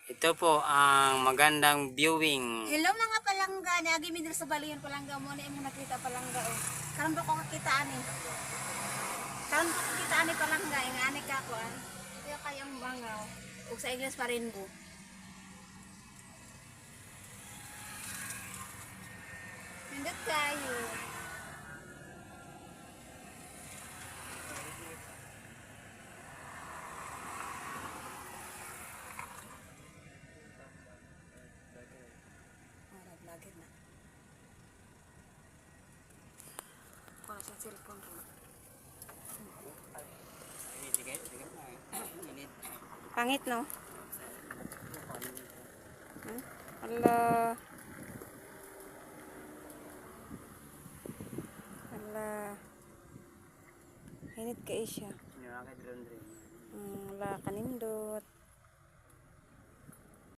Ito po ang magandang viewing. Hello mga palangga, niagi mi sa balian palangga mo na imong nakita palangga oh. Karon ba ko kakitaan eh. Karon ko kakitaan ni palangga, ing ani ka ko an. Kuya kayang bangaw ug sa iglesia pa rin po. Nindot kayo. Vlogger na. Kuha sa cellphone ro. Pangit no? Ala. Ala. Hinit ka siya. Wala kanindot.